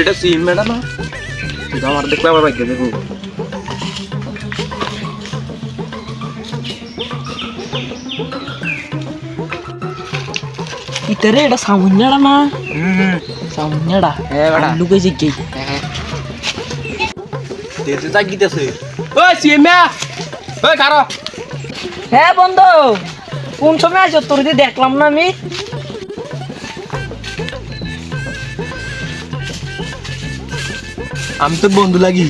এটা সিম ম্যাডাম না এটা আমার দেখলে আমার ভাগ্য দেখো ইতারে এটা সামুন্যাড়া না সামুন্যাড়া হ্যাঁ বেটা লুকে জিজ্ঞে দেখতে তাকিতেছে ওই সিমা ওই কারো হ্যাঁ বন্ধু কোন সময় আছো তোর দিয়ে দেখলাম না আমি আমি তো বন্ধু লাগি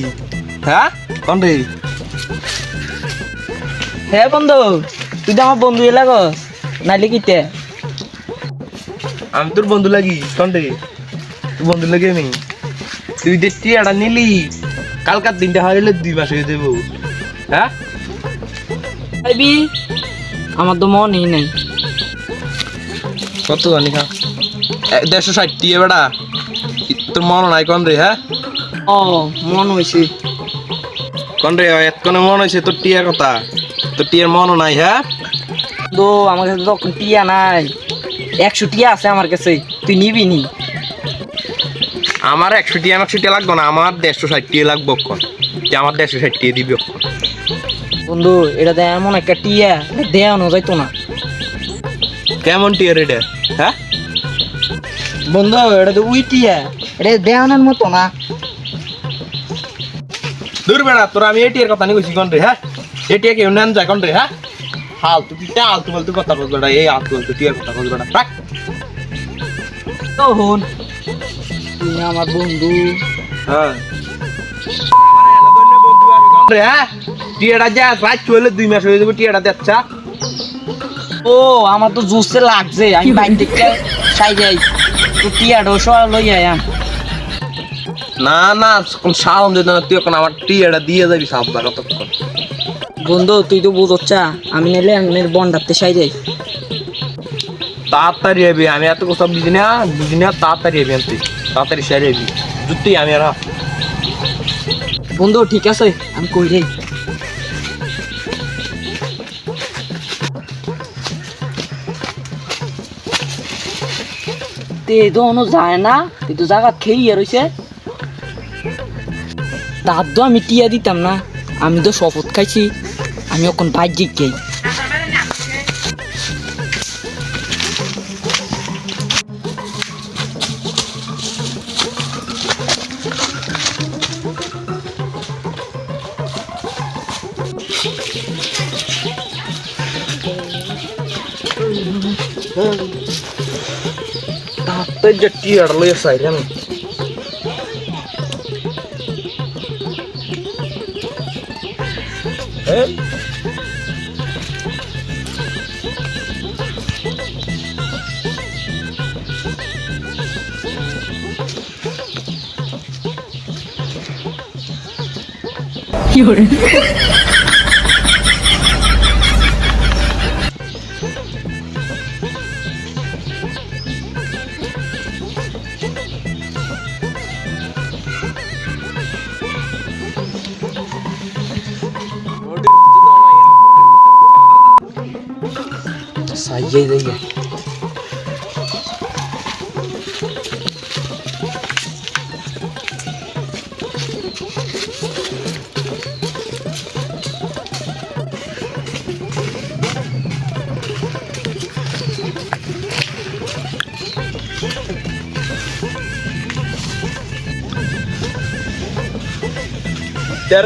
হ্যাঁ কোন রে হ্যাঁ বন্ধু তুই তো আমার বন্ধু এলাগস নাইলে কিতে আমি তোর বন্ধু লাগি কোন রে বন্ধু লাগে আমি তুই দেখছি এটা নিলি কালকার দিনটা হইলে 2 মাস হয়ে যাবো হ্যাঁ আইবি আমার তো মনই নেই কত জানি খা 160 টিয়া বেটা তোর মন নাই কোন রে হ্যাঁ ও মন হইছে কোন রে এত কোন মন হইছে তোর টিয়া কথা তোর টিয়ার মনও নাই হ্যাঁ তো আমার কাছে তো টিয়া নাই 100 টিয়া আছে আমার কাছে তুই নিবি নি আমার 100 টিয়া লাগবে না আমার 160 টিয়া লাগবে কোন যে আমার 160 টিয়া দিবি বন্ধু এটা দেয় এমন একটা টিয়া দেওয়ানো যাইতো না কেমন টিয়া রে এটা হ্যাঁ বন্ধু এটা তো উই টিয়া এটা দেওয়ানোর মতো না দূর বেড়া তোর আমি এই টিয়ার কথা নিয়ে কইছি কোন রে হ্যাঁ এই টিয়া কেউ নেন যায় কোন রে হ্যাঁ হালতু বলতে কথা বল বেড়া এই হালতু বলতে টিয়ার কথা বল বেড়া রাখ তো হন তুই আমার বন্ধু হ্যাঁ রে হ্যাঁ টিয়াটা যা রাত চলে 2 মাস হয়ে যাবে টিয়াটা দেখছা ও আমার তো জুসে লাগছে আমি বাইক থেকে চাই যাই তো টিয়াটাও সব লই আয়াম না না কোন সালাম দিত না তুই এখন আমার টিয়াটা দিয়ে যাবি সাবধান কতক্ষণ বন্ধু তুই তো বুঝছা আমি নিলে আনের বন্ডাতে চাই যাই তাড়াতাড়ি যাবি আমি এত কথা বুঝি না তাড়াতাড়ি যাবি তুই তাড়াতাড়ি সেরে যাবি জুতি আমি আর বন্ধু ঠিক আছে আমি কই যাই তে দোনো যায় না তুই তো জায়গা খেয়ে রইছে তার তো আমি টিয়া দিতাম না আমি তো শপথ খাইছি আমি এখন বাইক জিজ্ঞাই তাতে যে টিয়াটা লইয়া চাই আমি হ্যাঁ কি করে সাইয়ে যাইয়া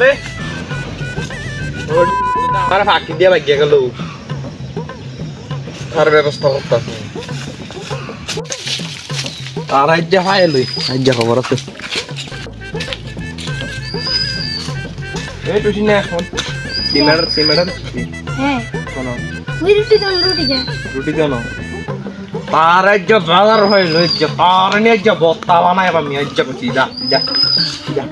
রে আমার ফাঁকি দিয়ে ভাগ্য গেল তার ব্যবস্থা করতেছি আর আজ যা হয় লই আজ যা খবর আছে এই টুসি না এখন সিমেন্টার হ্যাঁ কোন ওই রুটি দাও রুটি কেন তার আজ যা বাজার হয় লই যা তার নিয়ে যা বস্তা বানায় আমি আজ যা করছি যা যা যা